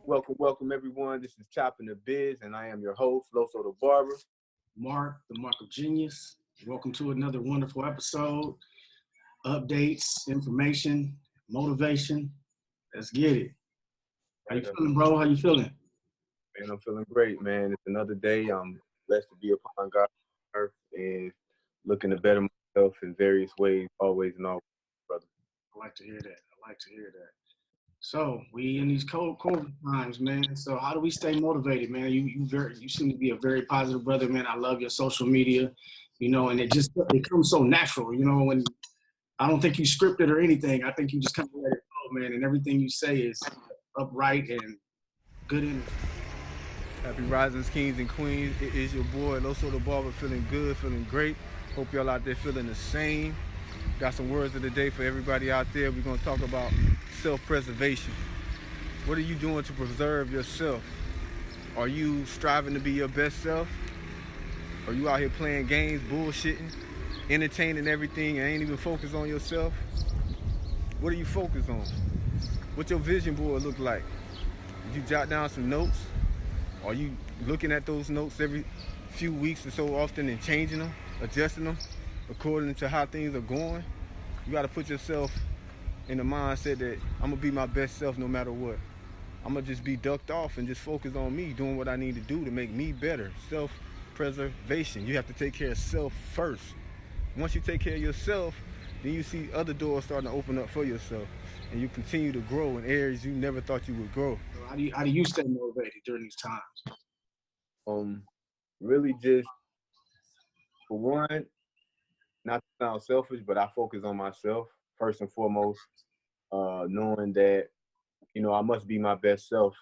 Welcome everyone. This is Choppinthebiz, and I am your host, Loso the Barber. Mark, the Mark of Genius. Welcome to another wonderful episode. Updates, information, motivation. Let's get it. How you feeling, bro? How you feeling? Man, I'm feeling great, man. It's another day. I'm blessed to be upon God's earth and looking to better myself in various ways, always and always, brother. I like to hear that. So we in these cold times, man. So how do we stay motivated, man? You seem to be a very positive brother, man. I love your social media, and it comes so natural, when I don't think you scripted or anything. I think you just kind of let it go, man. And everything you say is upright and good energy. Happy Risings, Kings and Queens. It is your boy, Loso the Barber, feeling good, feeling great. Hope y'all out there feeling the same. Got some words of the day for everybody out there. We're going to talk about self-preservation. What are you doing to preserve yourself? Are you striving to be your best self? Are you out here playing games, bullshitting, entertaining everything, and ain't even focused on yourself? What are you focused on? What your vision board look like? Did you jot down some notes? Are you looking at those notes every few weeks or so often and changing them, adjusting them according to how things are going? You got to put yourself in the mindset that I'm going to be my best self no matter what. I'm going to just be ducked off and just focus on me, doing what I need to do to make me better. Self-preservation. You have to take care of self first. Once you take care of yourself, then you see other doors starting to open up for yourself. And you continue to grow in areas you never thought you would grow. So how do you stay motivated during these times? Really just, for one, not to sound selfish, but I focus on myself first and foremost, knowing that, I must be my best self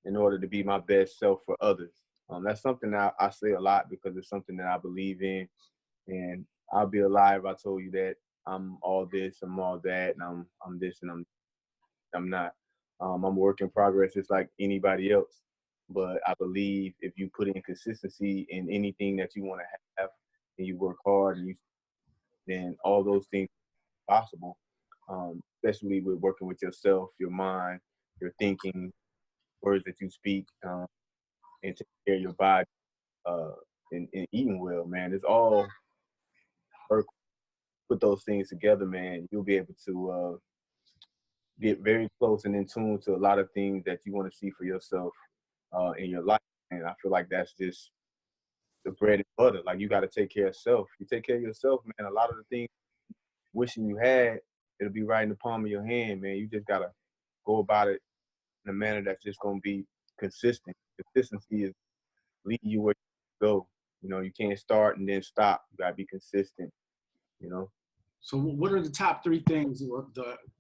in order to be my best self for others. That's something that I say a lot because it's something that I believe in. And I'll be a liar if I told you that I'm all this, I'm all that, and I'm this and I'm not. I'm a work in progress just like anybody else. But I believe if you put in consistency in anything that you want to have and you work hard then all those things are possible, especially with working with yourself, your mind, your thinking, words that you speak, and taking care of your body, and eating well, man. It's all work. Put those things together, man. You'll be able to get very close and in tune to a lot of things that you want to see for yourself in your life. And I feel like that's just the bread and butter. Like, you got to take care of self. You take care of yourself, man. A lot of the things wishing you had, it'll be right in the palm of your hand, man. You just got to go about it in a manner that's just going to be consistent. Consistency is leading you where you go. You can't start and then stop. You got to be consistent, So what are the top three things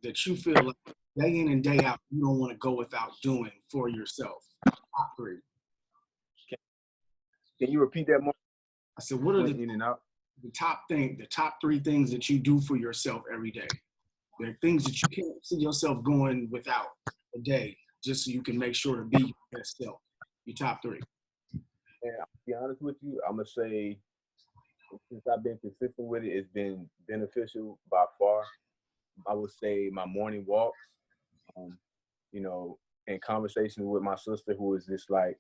that you feel like day in and day out you don't want to go without doing for yourself? Top three. Can you repeat that more? I said, what are in and out? the top three things that you do for yourself every day? There are things that you can't see yourself going without a day, just so you can make sure to be your best self. Your top three. And I'll be honest with you, I'm going to say, since I've been consistent with it, it's been beneficial by far. I would say my morning walks, and conversations with my sister, who is just like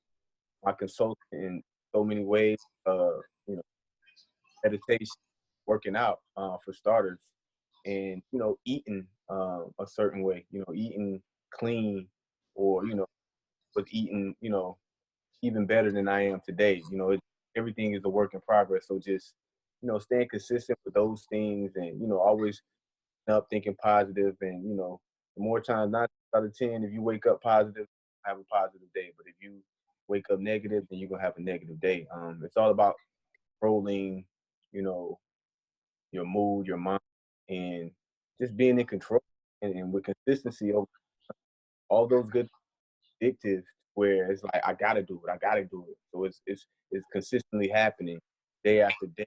my consultant in so many ways, meditation, working out, for starters, and, eating a certain way, eating clean, or, was eating, even better than I am today. Everything is a work in progress. So just, staying consistent with those things and, always up thinking positive and, the more times, 9 out of 10, if you wake up positive, have a positive day. But if you wake up negative, then you're going to have a negative day. It's all about controlling, your mood, your mind, and just being in control and with consistency over all those good addictive where it's like, I gotta do it. So it's consistently happening day after day.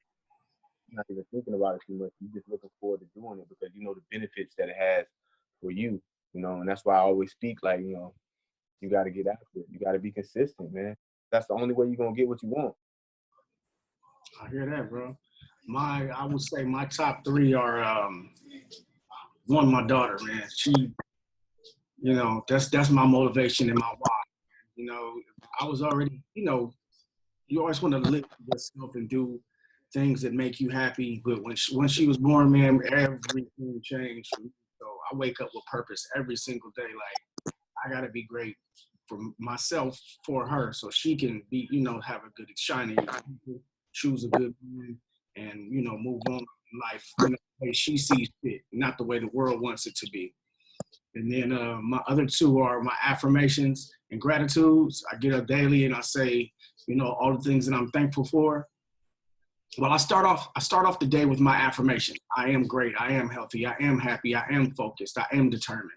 You're not even thinking about it too much. You're just looking forward to doing it because you know the benefits that it has for you, and that's why I always speak like, you gotta get after it. You gotta be consistent, man. That's the only way you're gonna get what you want. I hear that, bro. I would say my top three are one, my daughter, man. She, that's my motivation and my why. You know, I was already, you know, you always want to live for yourself and do things that make you happy. But when she was born, man, everything changed for me. So I wake up with purpose every single day. Like I gotta be great for myself, for her, so she can be, you know, have a good shiny example, choose a good man, and you know, move on in life, you know, the way she sees fit, not the way the world wants it to be. And then my other two are my affirmations and gratitudes. I get up daily and I say, you know, all the things that I'm thankful for. Well, I start off the day with my affirmation. I am great. I am healthy. I am happy. I am focused. I am determined.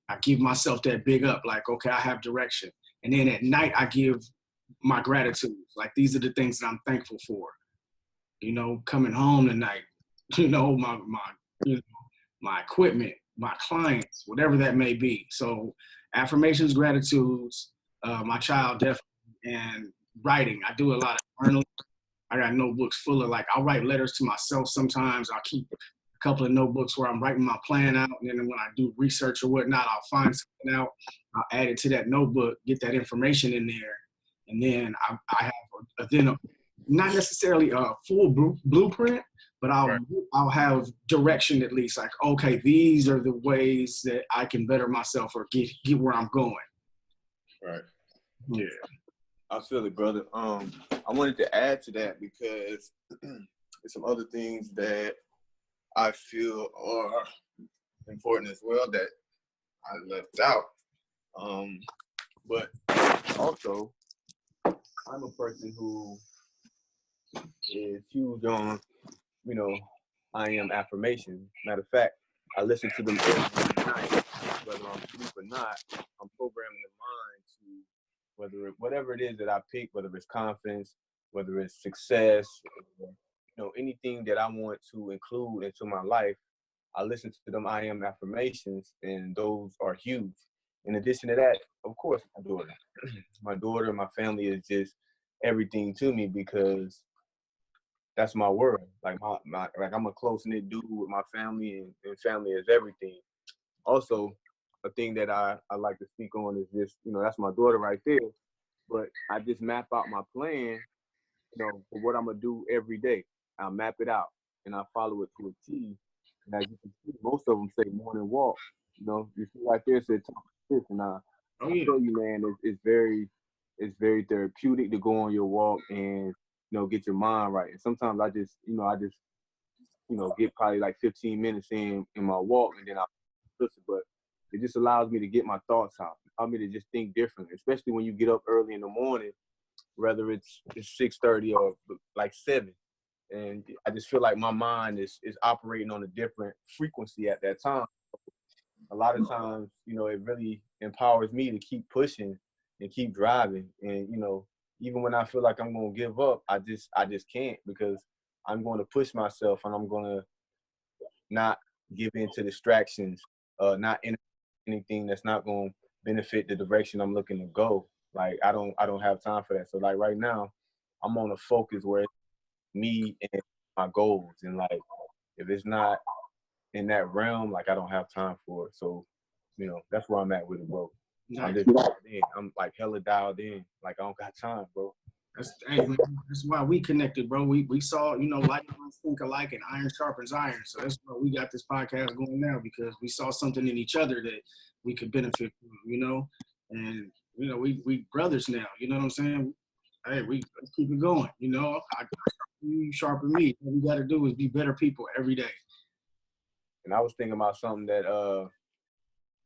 I give myself that big up, like, okay, I have direction. And then at night, I give my gratitude. Like, these are the things that I'm thankful for. You know, coming home tonight, you know, you know, my equipment, my clients, whatever that may be. So affirmations, gratitudes, my child definitely, and writing. I do a lot of journaling. I got notebooks full of, like, I'll write letters to myself sometimes. I'll keep a couple of notebooks where I'm writing my plan out. And then when I do research or whatnot, I'll find something out. I'll add it to that notebook, get that information in there. And then I have not necessarily a full blueprint, but Right. I'll have direction at least. Like, okay, these are the ways that I can better myself or get where I'm going. Right. Yeah. I feel it, brother. I wanted to add to that because there's some other things that I feel are important as well that I left out. But also, I'm a person who is huge on, you know, I am affirmation. Matter of fact, I listen to them every night, whether I'm asleep or not. I'm programming the mind to whatever it is that I pick, whether it's confidence, whether it's success, or, you know, anything that I want to include into my life. I listen to them I am affirmations, and those are huge. In addition to that, of course, my daughter. My daughter, my family is just everything to me because that's my world. Like like I'm a close knit dude with my family, and family is everything. Also, a thing that I like to speak on is just, you know, that's my daughter right there. But I just map out my plan, you know, for what I'm gonna do every day. I map it out and I follow it to a T. And as you can see, most of them say morning walk. You know, you see right there it said talk this, and Oh I yeah. tell you, man, it's very therapeutic to go on your walk and, you know, get your mind right. And sometimes I just get probably like 15 minutes in my walk, and then I listen. But it just allows me to get my thoughts out. Allow me to just think differently, especially when you get up early in the morning, whether it's 6:30 or like 7. And I just feel like my mind is operating on a different frequency at that time. A lot of times, you know, it really empowers me to keep pushing and keep driving. And, you know, even when I feel like I'm gonna give up, I just can't, because I'm going to push myself, and I'm gonna not give in to distractions, not anything that's not going to benefit the direction I'm looking to go. Like I don't have time for that. So like right now, I'm on a focus where it's me and my goals, and like if it's not in that realm, like I don't have time for it. So, you know, that's where I'm at with it, bro. I'm Nice. just dialed in. I'm like hella dialed in. Like I don't got time, bro. Hey, man, that's why we connected, bro. We saw, you know, like minds think alike and iron sharpens iron. So that's why we got this podcast going now, because we saw something in each other that we could benefit from, you know. And you know, we brothers now. You know what I'm saying? Hey, let's keep it going. You know, you sharpen me. What we got to do is be better people every day. And I was thinking about something that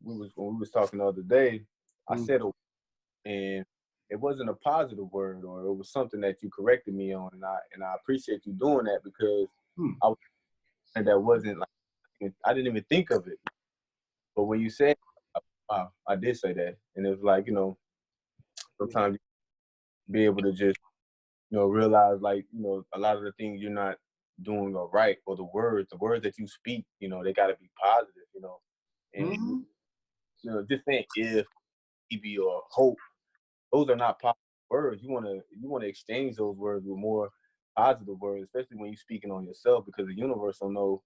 when we was talking the other day. I Mm. said and it wasn't a positive word, or it was something that you corrected me on, and I appreciate you doing that, because Mm. I was, and that wasn't like, I didn't even think of it, but when you said, wow, I did say that, and it was like, you know, sometimes you be able to just, you know, realize, like, you know, a lot of the things you're not doing are right, or the words that you speak, you know, they got to be positive, you know, and, Mm-hmm. you know, just saying if, maybe, or hope, those are not positive words. You wanna exchange those words with more positive words, especially when you're speaking on yourself, because the universe don't know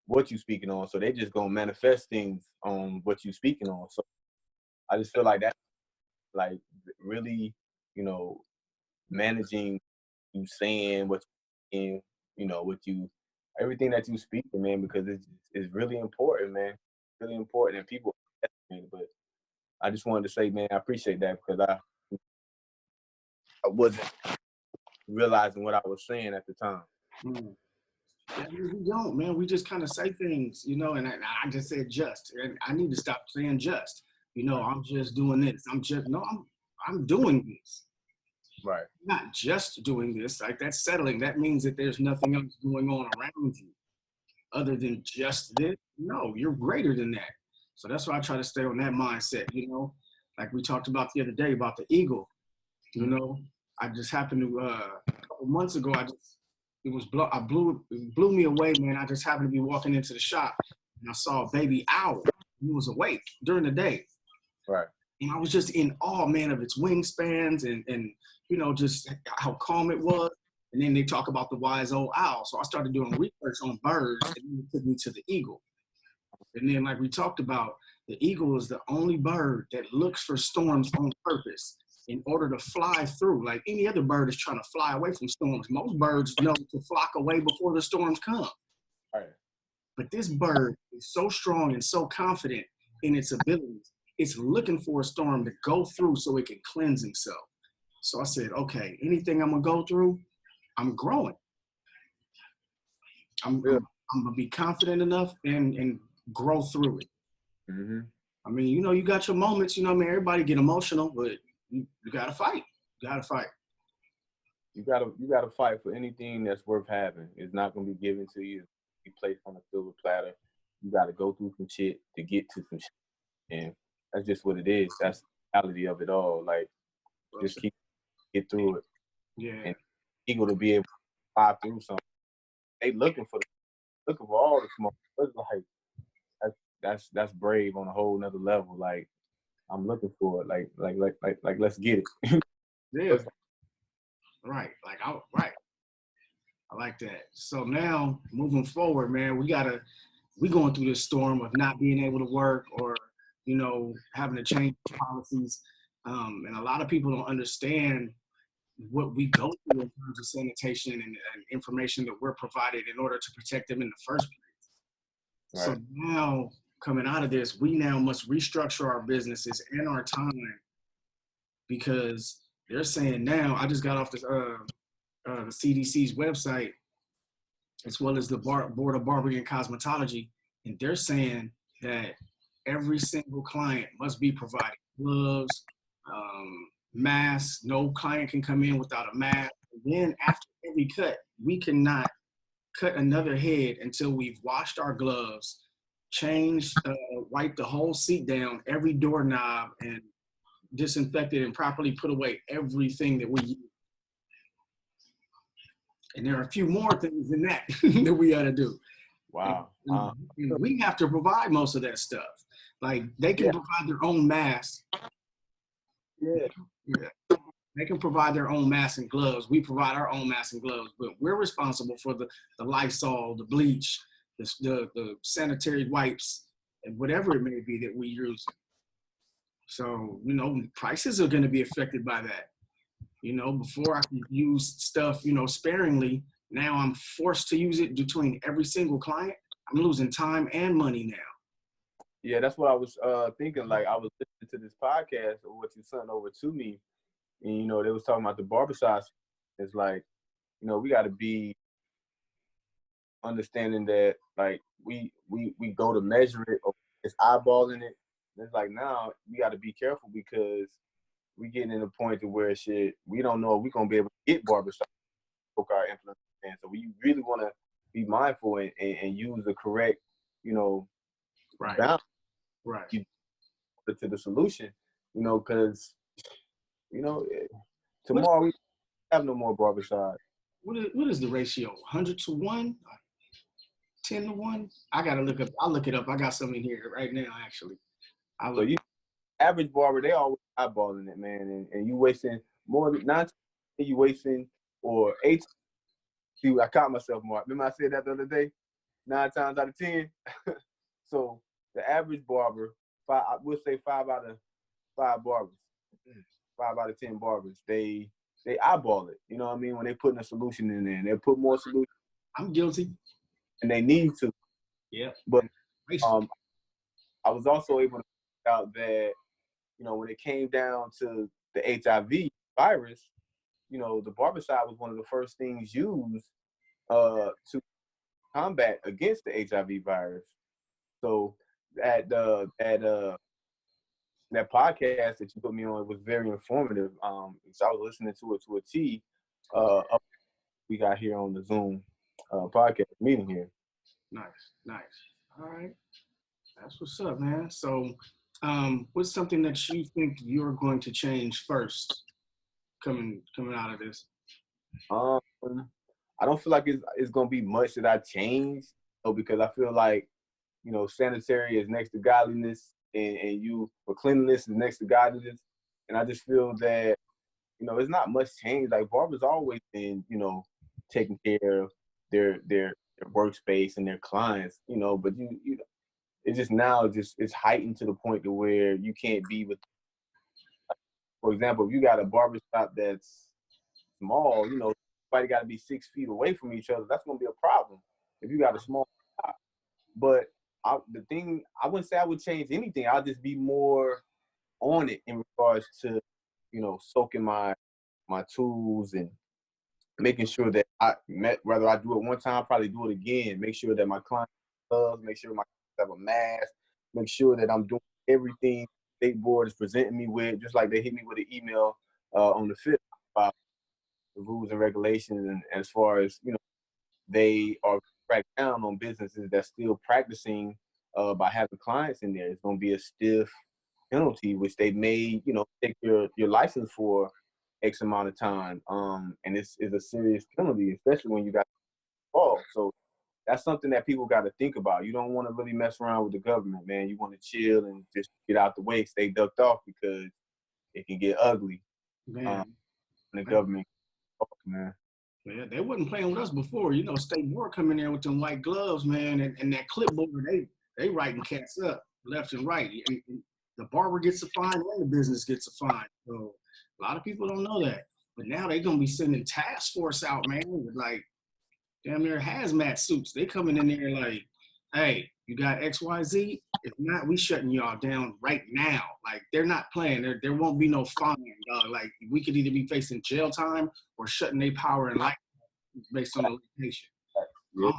what you're speaking on, so they just gonna manifest things on what you're speaking on. So I just feel like that, like really, managing you saying what you, what you, everything that you speaking, man, because it's really important, man, really important, and people. But I just wanted to say, man, I appreciate that because I wasn't realizing what I was saying at the time. Mm. Yeah, we don't, man. We just kind of say things, and I just said just, and I need to stop saying just. I'm just doing this. I'm doing this. Right. Not just doing this. Like that's settling. That means that there's nothing else going on around you other than just this. No, you're greater than that. So that's why I try to stay on that mindset. Like we talked about the other day about the eagle. I just happened to a couple months ago. It blew me away, man. I just happened to be walking into the shop and I saw a baby owl. He was awake during the day. Right. And I was just in awe, man, of its wingspans and just how calm it was. And then they talk about the wise old owl. So I started doing research on birds, and then it took me to the eagle. And then, like we talked about, the eagle is the only bird that looks for storms on purpose in order to fly through. Like any other bird is trying to fly away from storms. Most birds know to flock away before the storms come. Right. But this bird is so strong and so confident in its abilities. It's looking for a storm to go through so it can cleanse itself. So I said, okay, anything I'm going to go through, I'm growing. I'm going to be confident enough and grow through it. Mm-hmm. I mean, you got your moments, everybody get emotional, but you got to fight. You got to fight. You gotta fight for anything that's worth having. It's not going to be given to you. Be placed on a silver platter. You got to go through some shit to get to some shit. And that's just what it is. That's the reality of it all. Like, just get through it. Yeah. And eagle to be able to fly through something. They looking for all the smoke. It's like that's brave on a whole nother level. Like, I'm looking for it. Like let's get it. Yeah. Right. I like that. So now moving forward, man, we going through this storm of not being able to work or, having to change policies. And a lot of people don't understand what we go through in terms of sanitation and information that we're provided in order to protect them in the first place. Right. So now coming out of this, we now must restructure our businesses and our time because they're saying now, I just got off this, the CDC's website, as well as the Board of Barbering and Cosmetology, and they're saying that every single client must be provided gloves, masks. No client can come in without a mask. And then after every cut, we cannot cut another head until we've washed our gloves, changed, wiped the whole seat down, every doorknob, and disinfected and properly put away everything that we use. And there are a few more things than that that we got to do. Wow. And we have to provide most of that stuff. Like they can provide their own masks. Yeah. They can provide their own masks and gloves. We provide our own masks and gloves, but we're responsible for the Lysol, the bleach, the sanitary wipes, and whatever it may be that we use. So, prices are going to be affected by that. Before I could use stuff, sparingly, now I'm forced to use it between every single client. I'm losing time and money now. Yeah, that's what I was thinking. Like, I was listening to this podcast or what you sent over to me, and, they was talking about the barbershops. It's like, we got to be understanding that, like, we go to measure it, or it's eyeballing it. And it's like, now we got to be careful because we getting in a point to where we don't know if we're going to be able to get barbershops to our influence. And so we really want to be mindful and use the correct, right. balance right. to the solution, because, tomorrow we have no more barbershops. What is the ratio? 100 to 1? 10 to 1? I got to look up. I'll look it up. I got something here right now, actually. Average barber, they always eyeballing it, man, and you wasting more than 9 times you wasting, or 8. See, I caught myself more. Remember I said that the other day? 9 times out of 10. So the average barber, I would say 5 out of 5 barbers 5 out of 10 barbers, they eyeball it. You know what I mean? When they putting a solution in there, and they put more solution I'm guilty. and they need to. Yeah. But I was also able to find out that, you know, when it came down to the HIV virus, you know, the barbershop was one of the first things used to combat against the HIV virus. So that podcast that you put me on was very informative. So I was listening to it to a T. We got here on the Zoom podcast meeting here. Nice. All right, that's what's up, man. So, what's something that you think you're going to change first coming out of this? I don't feel like it's gonna be much that I change, because I feel like, you know, sanitary is next to godliness, and for cleanliness is next to godliness, and I just feel that, you know, it's not much change. Like, barbers always been, you know, taking care of their workspace and their clients, you know, but you know, it's just now it's heightened to the point to where you can't be with. For example, if you got a barbershop that's small, you know, everybody got to be 6 feet away from each other. That's gonna be a problem if you got a small shop. But I wouldn't say I would change anything. I'll just be more on it in regards to, you know, soaking my tools and making sure that whether I do it one time, I'll probably do it again. Make sure that my clients have gloves, make sure my clients have a mask, make sure that I'm doing everything state board is presenting me with, just like they hit me with an email on the 5th about the rules and regulations, and as far as, you know, they are cracked down on businesses that's still practicing by having clients in there. It's going to be a stiff penalty, which they may, you know, take your license for X amount of time. And it's a serious penalty, especially when you got involved. So that's something that people got to think about. You don't want to really mess around with the government, man. You want to chill and just get out the way, stay ducked off, because it can get ugly. Man. The government, man. Yeah, they wasn't playing with us before. You know, State Board coming in with them white gloves, man, and that clipboard, they writing cats up left and right. And the barber gets a fine and the business gets a fine. So a lot of people don't know that. But now they're gonna be sending task force out, man, with like damn near hazmat suits. They coming in there like, hey, you got XYZ? If not, we shutting y'all down right now. Like, they're not playing. There won't be no fine, dog. Like, we could either be facing jail time or shutting their power and light based on the location. Yeah.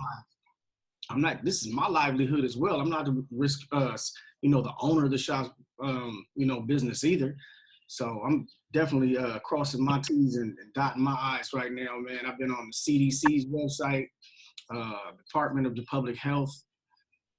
I'm not, this is my livelihood as well. I'm not to risk, you know, the owner of the shop, you know, business either. So I'm definitely crossing my T's and dotting my I's right now, man. I've been on the CDC's website, Department of Public Health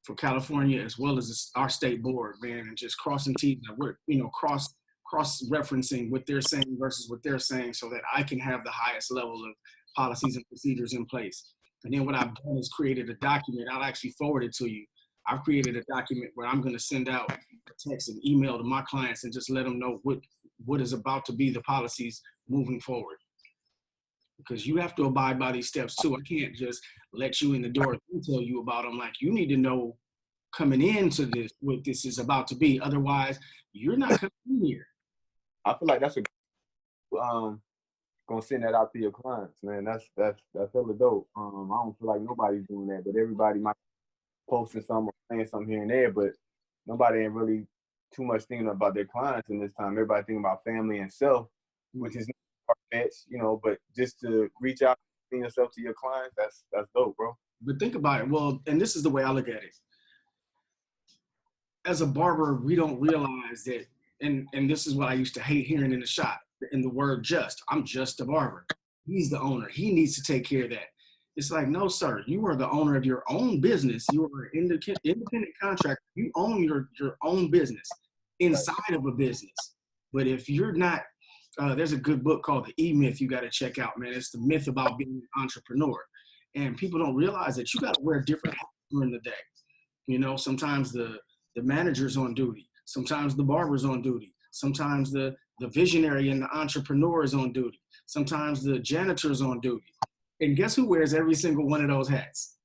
for California, as well as our state board, man, and just crossing T's and we're, you know, cross-referencing what they're saying versus what they're saying, so that I can have the highest level of policies and procedures in place. And then what I've done is created a document. I'll actually forward it to you. I've created a document where I'm going to send out a text and email to my clients and just let them know what is about to be the policies moving forward. Because you have to abide by these steps too. I can't just let you in the door and tell you about them. Like, you need to know coming into this what this is about to be. Otherwise, you're not coming in here. I feel like that's gonna send that out to your clients, man. That's hella dope. I don't feel like nobody's doing that, but everybody might posting something or saying something here and there, but nobody ain't really too much thinking about their clients in this time. Everybody thinking about family and self, which is not far-fetched, you know, but just to reach out and yourself to your clients, that's dope, bro. But think about it. Well, and this is the way I look at it. As a barber, we don't realize that, and this is what I used to hate hearing in the shop, in the word just. I'm just a barber. He's the owner. He needs to take care of that. It's like, no, sir. You are the owner of your own business. You are an independent contractor. You own your own business inside of a business. But if you're not, there's a good book called The E-Myth you got to check out, man. It's the myth about being an entrepreneur. And people don't realize that you got to wear different hats during the day. You know, sometimes the manager's on duty. Sometimes the barber's on duty. Sometimes the visionary and the entrepreneur is on duty. Sometimes the janitor's on duty. And guess who wears every single one of those hats?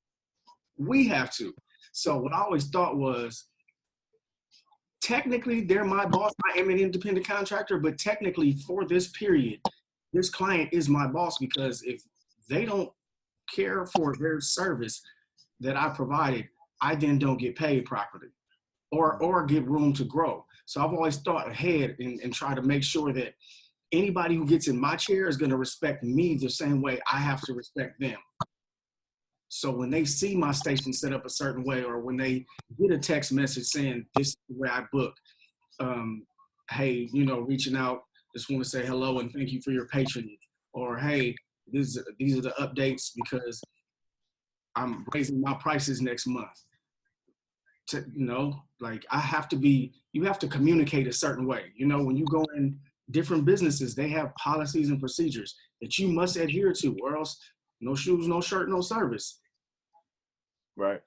We have to. So what I always thought was, technically they're my boss. I am an independent contractor, but technically for this period, this client is my boss, because if they don't care for their service that I provided, I then don't get paid properly or give room to grow. So I've always thought ahead and try to make sure that anybody who gets in my chair is going to respect me the same way I have to respect them. So when they see my station set up a certain way, or when they get a text message saying this is the way I book, hey, you know, reaching out, just want to say hello and thank you for your patronage, or hey, these are the updates because I'm raising my prices next month. To, you know, like you have to communicate a certain way. You know, when you go in different businesses, they have policies and procedures that you must adhere to, or else no shoes, no shirt, no service. Right.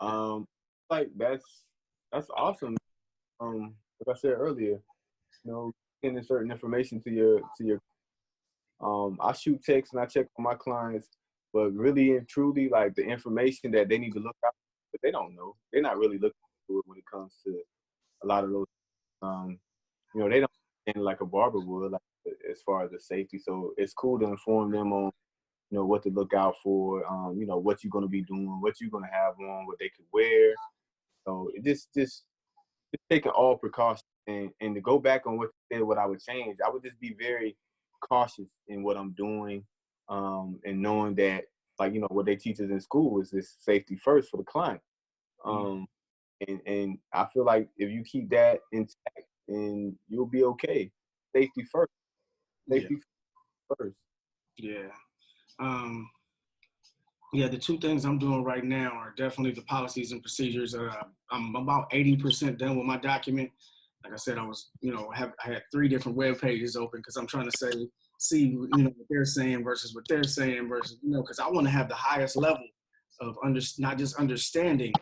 Like that's awesome. Like I said earlier, you know, sending certain information to your I shoot texts and I check on my clients, but really and truly, like the information that they need to look out, but they don't know. They're not really looking to it when it comes to a lot of those. You know, they don't understand like a barber would, like as far as the safety. So it's cool to inform them on, you know, what to look out for. You know, what you're gonna be doing, what you're gonna have on, what they could wear. So it just taking all precautions, and to go back on what you said, what I would change, I would just be very cautious in what I'm doing, and knowing that, like, you know, what they teach us in school is this safety first for the client. And I feel like if you keep that intact, and you'll be okay. Safety first. Safety first. Yeah. Yeah, the two things I'm doing right now are definitely the policies and procedures. I'm about 80% done with my document. Like I said, I was, you know, I had 3 different web pages open because I'm trying to see, you know, what they're saying versus what they're saying versus, you know, because I want to have the highest level of not just understanding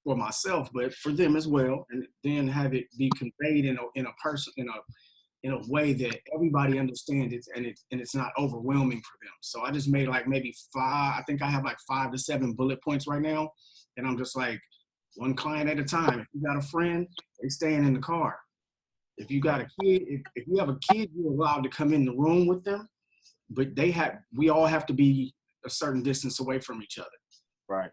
for myself, but for them as well, and then have it be conveyed in a way that everybody understands it, and it's not overwhelming for them. So I just made like maybe 5. I think I have like 5 to 7 bullet points right now, and I'm just like, one client at a time. If you got a friend, they staying in the car. If you got a kid, if you have a kid, you're allowed to come in the room with them, but we all have to be a certain distance away from each other. Right.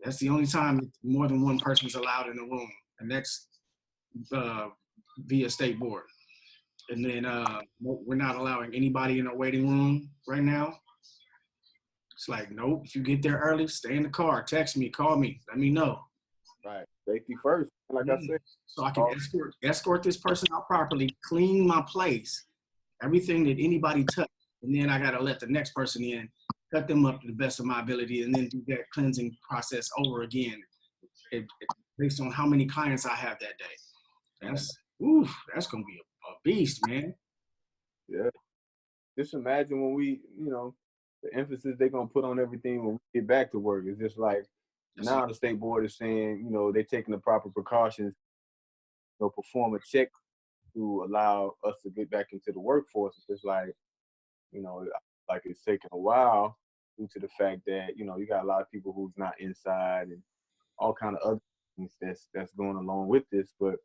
That's the only time more than one person is allowed in the room, and that's via state board. And then we're not allowing anybody in our waiting room right now. It's like, nope, if you get there early, stay in the car, text me, call me, let me know. Right. Safety first, like I said. So I can escort this person out properly, clean my place, everything that anybody touched. And then I got to let the next person in, cut them up to the best of my ability, and then do that cleansing process over again, based on how many clients I have that day. That's going to be a beast, man. Yeah. Just imagine when we, you know, the emphasis they're going to put on everything when we get back to work. It's just like, now the state board is saying, you know, they're taking the proper precautions, you know, perform a check to allow us to get back into the workforce. It's just like, you know, like it's taking a while due to the fact that, you know, you got a lot of people who's not inside and all kind of other things that's going along with this. But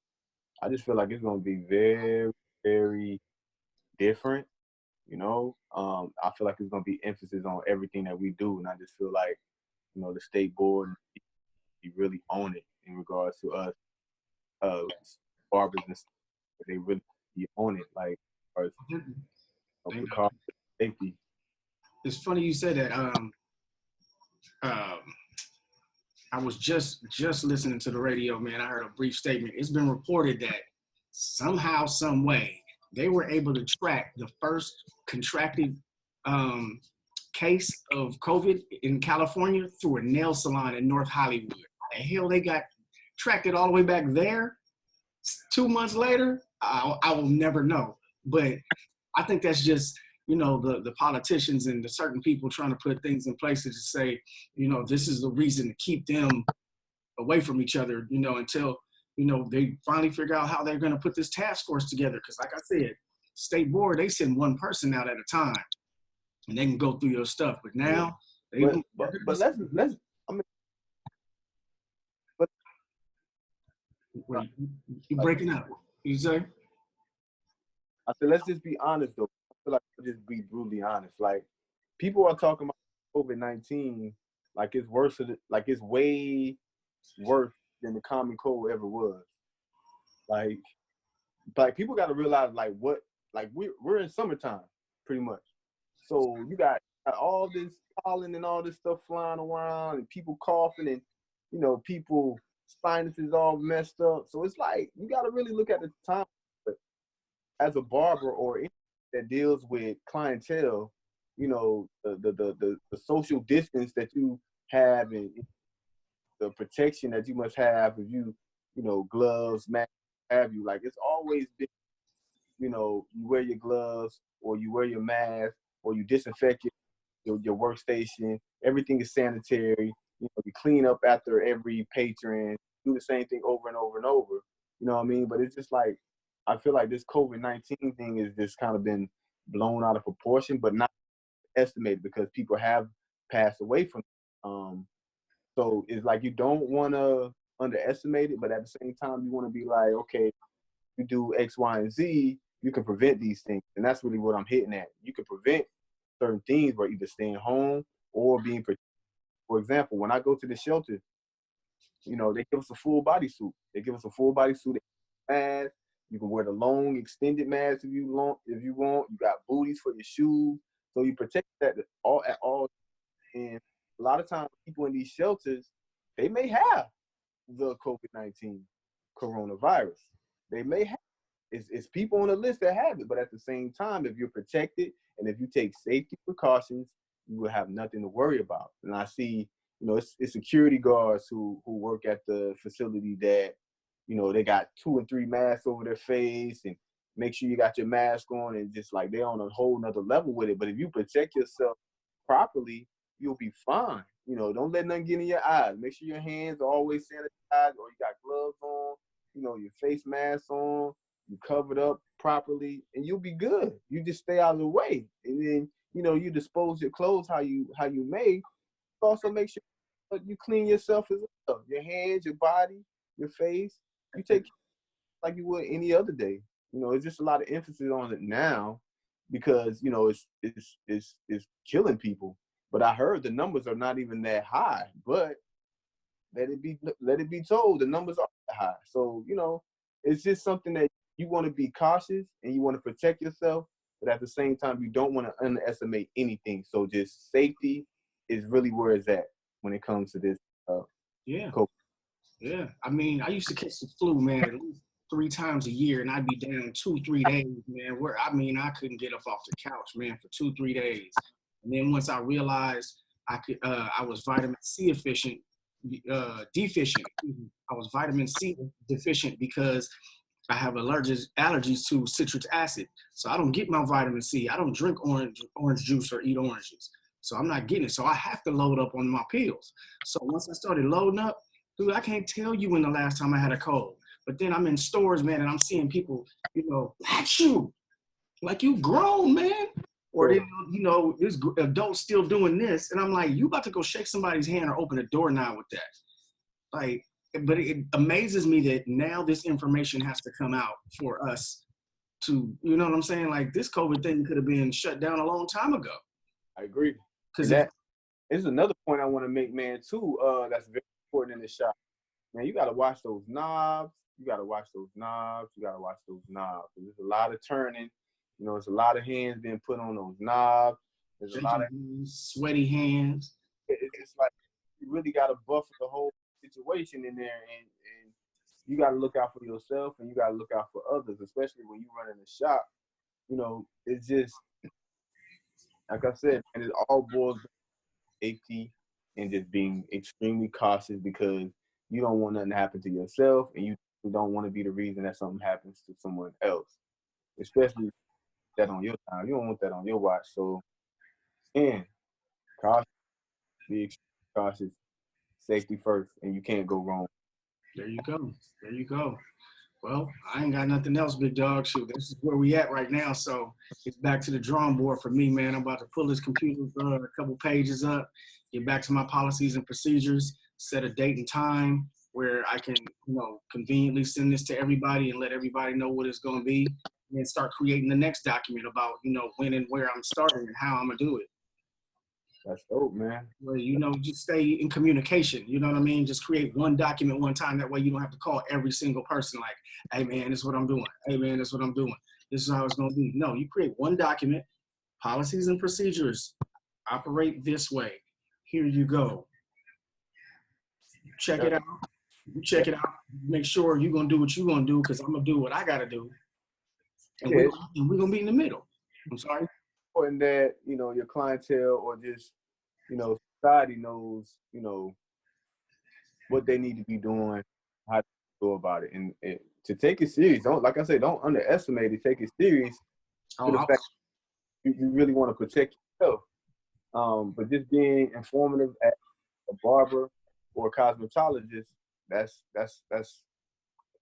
I just feel like it's going to be very, very different, you know. I feel like it's going to be emphasis on everything that we do. And I just feel like, you know, the state board really own it in regards to us, barbers and stuff. They really own it, like, as far as safety. It's funny you said that. I was just listening to the radio, man. I heard a brief statement. It's been reported that somehow, some way, they were able to track the first contracted case of COVID in California through a nail salon in North Hollywood. The hell, they got tracked it all the way back there 2 months later? I will never know. But I think that's just, you know, the politicians and the certain people trying to put things in place to say, you know, this is the reason to keep them away from each other, you know, until, you know, they finally figure out how they're going to put this task force together. Because like I said, state board, they send one person out at a time and they can go through your stuff. But now, but let's I mean, Wait, you breaking up? You say? I said, let's just be honest though. I feel like let's just be brutally honest. Like people are talking about COVID-19 like it's worse. Like it's way worse than the common cold ever was. Like people got to realize like we're in summertime pretty much. So you got all this pollen and all this stuff flying around and people coughing and people sinuses all messed up. So it's like you got to really look at the time. But as a barber or anyone that deals with clientele, the social distance that you have and the protection that you must have if you gloves, masks, have you. Like it's always been, you wear your gloves or you wear your mask or you disinfect your workstation. Everything is sanitary. You clean up after every patron, do the same thing over and over and over. You know what I mean? But it's just like, I feel like this COVID-19 thing is just kind of been blown out of proportion, but not estimated because people have passed away from it. So it's like you don't want to underestimate it, but at the same time, you want to be like, okay, you do X, Y, and Z, you can prevent these things. And that's really what I'm hitting at. You can prevent certain things by either staying home or being protected. For example, when I go to the shelter, they give us a full body suit. They give us a full body suit, mask. You can wear the long extended mask if you want. You got booties for your shoes, so you protect that at all. And a lot of times, people in these shelters, they may have the COVID-19 coronavirus. They may have. It's people on the list that have it, but at the same time, if you're protected and if you take safety precautions, you will have nothing to worry about. And I see, it's security guards who work at the facility that, they got 2 and 3 masks over their face and make sure you got your mask on and just like they're on a whole nother level with it. But if you protect yourself properly, you'll be fine. Don't let nothing get in your eyes. Make sure your hands are always sanitized or you got gloves on, your face mask on, you covered up properly, and you'll be good. You just stay out of the way. And then, you dispose your clothes how you may. Also make sure you clean yourself as well. Your hands, your body, your face. You take care like you would any other day. It's just a lot of emphasis on it now because, it's killing people. But I heard the numbers are not even that high. But let it be told the numbers are that high. So, it's just something that you want to be cautious and you want to protect yourself, but at the same time, you don't want to underestimate anything. So just safety is really where it's at when it comes to this. Yeah. COVID. Yeah. I mean, I used to catch the flu, man, at least 3 times a year, and I'd be down 2-3 days, man. I couldn't get up off the couch, man, for 2-3 days. And then once I realized I was vitamin C deficient. I was vitamin C deficient because I have allergies to citric acid. So I don't get my vitamin C. I don't drink orange juice or eat oranges. So I'm not getting it. So I have to load up on my pills. So once I started loading up, dude, I can't tell you when the last time I had a cold. But then I'm in stores, man, and I'm seeing people, at you. Like you grown, man. Or then, this adult still doing this. And I'm like, you about to go shake somebody's hand or open a doorknob with that. Like, but it amazes me that now this information has to come out for us to, you know what I'm saying? Like this COVID thing could have been shut down a long time ago. I agree. Because that is another point I want to make, man, too. That's very important in the shop. Man, you got to watch those knobs. You got to watch those knobs. You got to watch those knobs. There's a lot of turning. There's a lot of hands being put on those knobs. There's a lot of sweaty hands. It's like you really got to buffer the whole situation in there, and you got to look out for yourself and you got to look out for others, especially when you run in the shop. It's just like I said, and it all boils down to safety and just being extremely cautious because you don't want nothing to happen to yourself and you don't want to be the reason that something happens to someone else, especially that on your time. You don't want that on your watch. So, and cautious, be extremely cautious, safety first, and you can't go wrong. There you go. There you go. Well, I ain't got nothing else, big dog. Shoot, this is where we at right now. So it's back to the drawing board for me, man. I'm about to pull this computer a couple pages up, get back to my policies and procedures, set a date and time, where I can, conveniently send this to everybody and let everybody know what it's going to be, and then start creating the next document about, when and where I'm starting and how I'm going to do it. That's dope, man. Where, just stay in communication. You know what I mean? Just create one document one time. That way you don't have to call every single person like, hey, man, this is what I'm doing. Hey, man, this is what I'm doing. This is how it's going to be. No, you create one document, policies and procedures, operate this way. Here you go. Check it out. You check it out. Make sure you're going to do what you're going to do, because I'm going to do what I got to do. And we're going to be in the middle. I'm sorry. Important that, your clientele or just, society knows, what they need to be doing, how to go about it. And to take it serious, like I said, don't underestimate it. Take it serious to the fact you really want to protect yourself. But just being informative as a barber or a cosmetologist, that's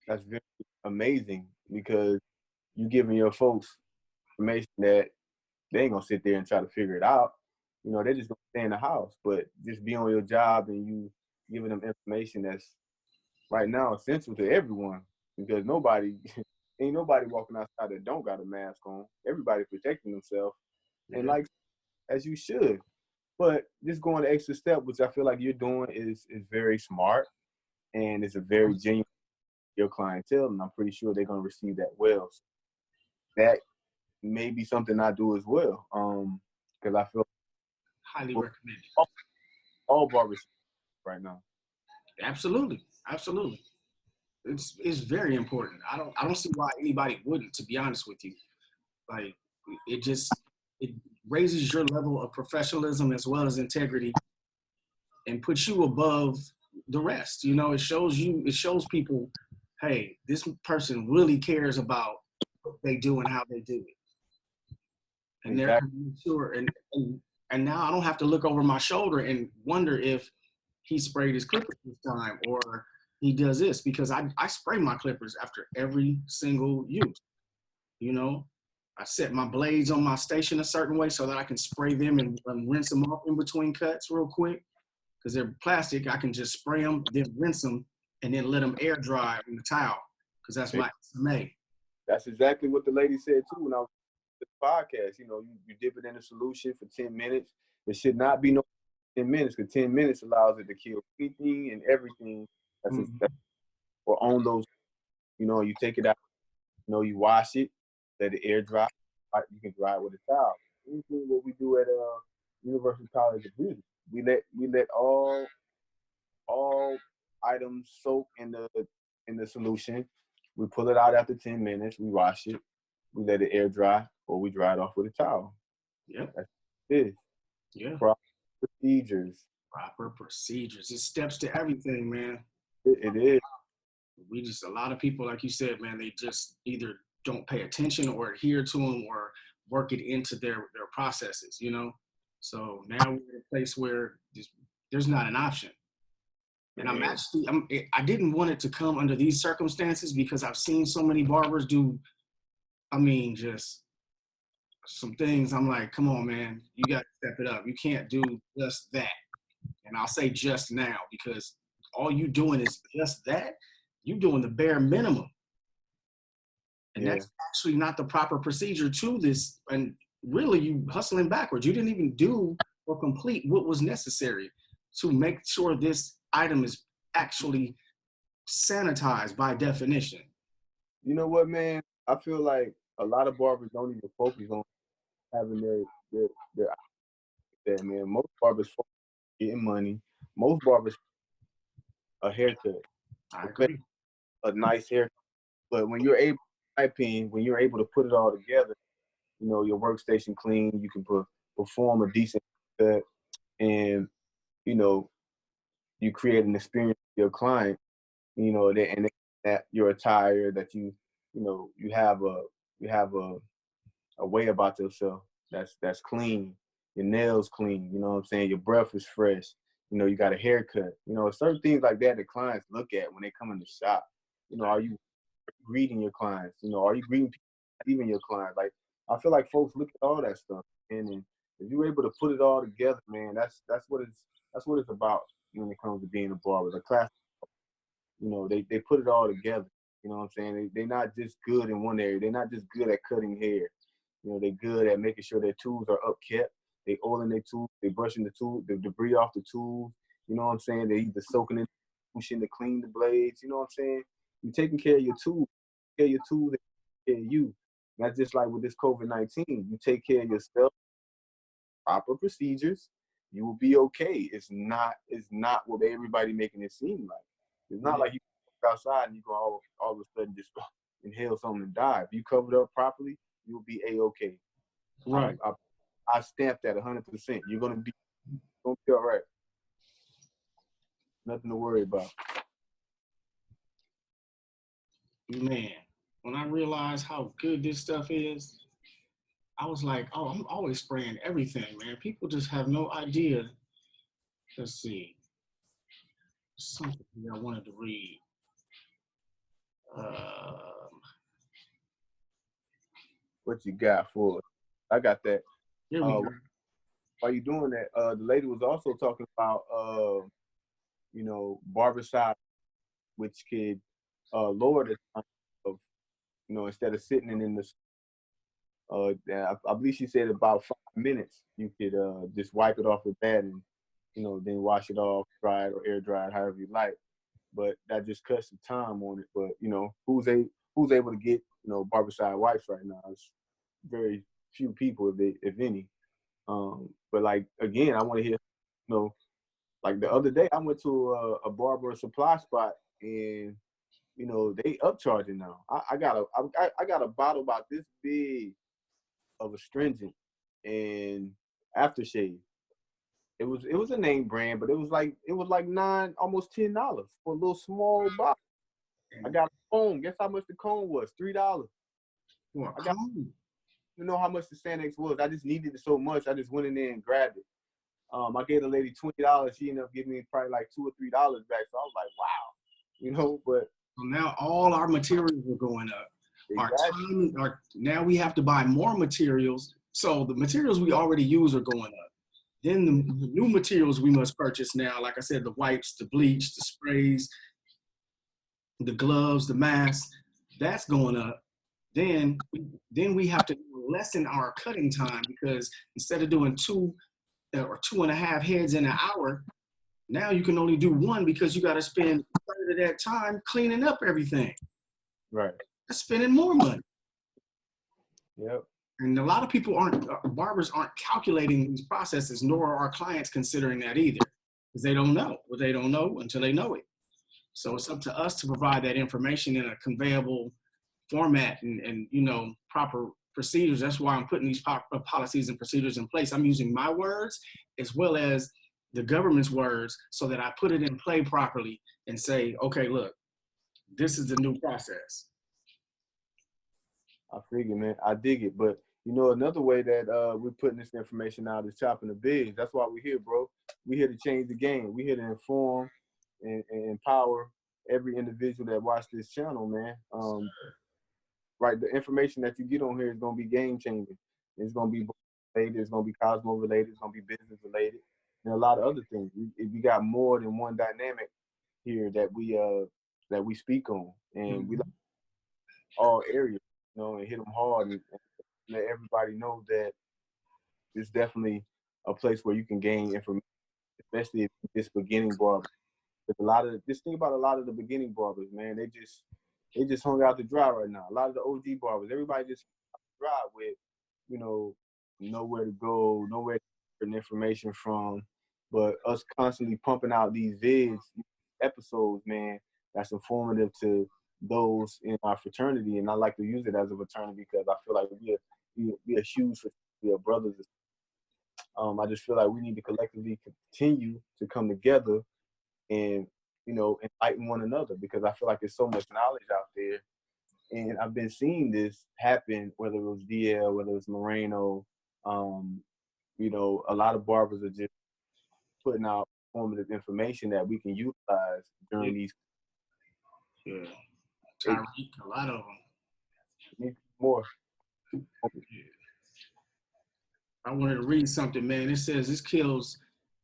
very amazing, because you giving your folks information that they ain't gonna sit there and try to figure it out. They're just gonna stay in the house. But just be on your job and you giving them information that's right now essential to everyone, because ain't nobody walking outside that don't got a mask on. Everybody protecting themselves, and like, as you should. But just going the extra step, which I feel like you're doing, is very smart, and it's a very genuine your clientele, and I'm pretty sure they're gonna receive that well. So that may be something I do as well, because I feel highly recommended. All barbers right now. Absolutely. It's very important. I don't see why anybody wouldn't, to be honest with you. Like, it raises your level of professionalism as well as integrity, and puts you above the rest. It shows people, hey, this person really cares about what they do and how they do it. And exactly. They're sure. And now I don't have to look over my shoulder and wonder if he sprayed his clippers this time or he does this, because I spray my clippers after every single use. I set my blades on my station a certain way so that I can spray them and rinse them off in between cuts real quick. Because they're plastic, I can just spray them, then rinse them, and then let them air dry on the towel, because that's my SMA. That's exactly what the lady said too when I was on the podcast. You dip it in a solution for 10 minutes. It should not be no 10 minutes, because 10 minutes allows it to kill anything and everything that's or on those. You take it out, you wash it, let it air dry. You can dry it with a towel. Anything what we do at University College of Beauty. We let all items soak in the solution. We pull it out after 10 minutes. We wash it. We let it air dry, or we dry it off with a towel. Yep. That's it. Yeah. Proper procedures. It's steps to everything, man. It is. A lot of people, like you said, man, they just either don't pay attention or adhere to them or work it into their processes, So now we're in a place where there's not an option. And I didn't want it to come under these circumstances, because I've seen so many barbers do, just some things. I'm like, come on, man, you got to step it up. You can't do just that. And I'll say just now, because all you doing is just that. You're doing the bare minimum. And that's actually not the proper procedure to this. And really, you hustling backwards. You didn't even do or complete what was necessary to make sure this item is actually sanitized by definition. You know what, man? I feel like a lot of barbers don't even focus on having their man. Most barbers focus on getting money. Most barbers a haircut. I agree. A nice haircut. But when you're able, when you're able to put it all together, your workstation clean, you can perform a decent cut, and you create an experience for your client, that your attire, that you have a way about yourself that's clean, your nails clean, you know what I'm saying, your breath is fresh, you got a haircut, certain things like that clients look at when they come in the shop. Are you greeting your clients? Are you greeting people, even your clients? Like, I feel like folks look at all that stuff, and if you're able to put it all together, man, that's what it's about when it comes to being a barber. The class. you know, they put it all together. You know what I'm saying? They're not just good in one area. They're not just good at cutting hair. You know, they're good at making sure their tools are upkept. They oiling their tools. They brushing the tools, the debris off the tools. You know what I'm saying? They either soaking in, pushing to clean the blades. You know what I'm saying? You're taking care of your tools. Take care of your tools and take care of you. That's just like with this COVID-19. You take care of yourself, proper procedures, you will be okay. It's not what everybody making it seem like. It's not like you walk outside and you go all of a sudden just inhale something and die. If you covered up properly, you'll be A-okay. Right. I stamp that 100%. You're gonna be all right. Nothing to worry about. Man, when I realized how good this stuff is, I was like, oh, I'm always spraying everything, man. People just have no idea. Let's see. Something here I wanted to read. What you got for us? I got that. Here we go. While you doing that, the lady was also talking about, you know, barbershop, which could lower the time of, you know, instead of sitting in the, I believe she said about 5 minutes, you could just wipe it off with that and, you know, then wash it off, dry it or air dry it, however you like. But that just cuts the time on it. But, you know, who's able to get, you know, barbershop wipes right now? It's very few people, if any. But like, again, I want to hear, you know, like the other day I went to a barber supply spot and, you know, they upcharging now. I got a bottle about this big of astringent and aftershave. It was a name brand, but it was like $9, almost $10 for a little small bottle. I got a comb. Guess how much the comb was? $3. You know how much the Sanex was. I just needed it so much. I just went in there and grabbed it. I gave the lady $20. She ended up giving me probably like $2 or $3 back. So I was like, wow, you know. But now all our materials are going up. Exactly. Now we have to buy more materials. So the materials we already use are going up. Then the new materials we must purchase now, like I said, the wipes, the bleach, the sprays, the gloves, the masks, that's going up. Then we have to lessen our cutting time because instead of doing 2 or 2.5 heads in an hour, now you can only do 1 because you got to spend a third of that time cleaning up everything. Right. That's spending more money. Yep. And a lot of people barbers aren't calculating these processes, nor are our clients considering that either, because they don't know. Well, they don't know until they know it. So it's up to us to provide that information in a conveyable format and you know, proper procedures. That's why I'm putting these policies and procedures in place. I'm using my words as well as the government's words so that I put it in play properly and say, okay, look, this is the new process. I figure, man. I dig it. But, you know, another way that we're putting this information out is chopping the biz. That's why we're here, bro. We're here to change the game. We're here to inform and empower every individual that watch this channel, man. Right, the information that you get on here is going to be game changing. It's going to be related. It's going to be Cosmo related. It's going to be business related, and a lot of other things. We got more than one dynamic here that we speak on, and we like all areas, you know, and hit them hard and let everybody know that it's definitely a place where you can gain information, especially if you're just beginning barber. Just think about a lot of the beginning barbers, man. They just hung out to dry right now. A lot of the OG barbers, everybody just hung out to dry with, you know where to go, nowhere to get information from. But us constantly pumping out these vids, episodes, man, that's informative to those in our fraternity. And I like to use it as a fraternity because I feel like we're a huge fraternity of brothers. I just feel like we need to collectively continue to come together and, you know, enlighten one another because I feel like there's so much knowledge out there. And I've been seeing this happen, whether it was DL, whether it was Moreno, you know, a lot of barbers are just putting out informative information that we can utilize during these. Yeah. Tyreek, a lot of them. Need more. I wanted to read something, man. It says this kills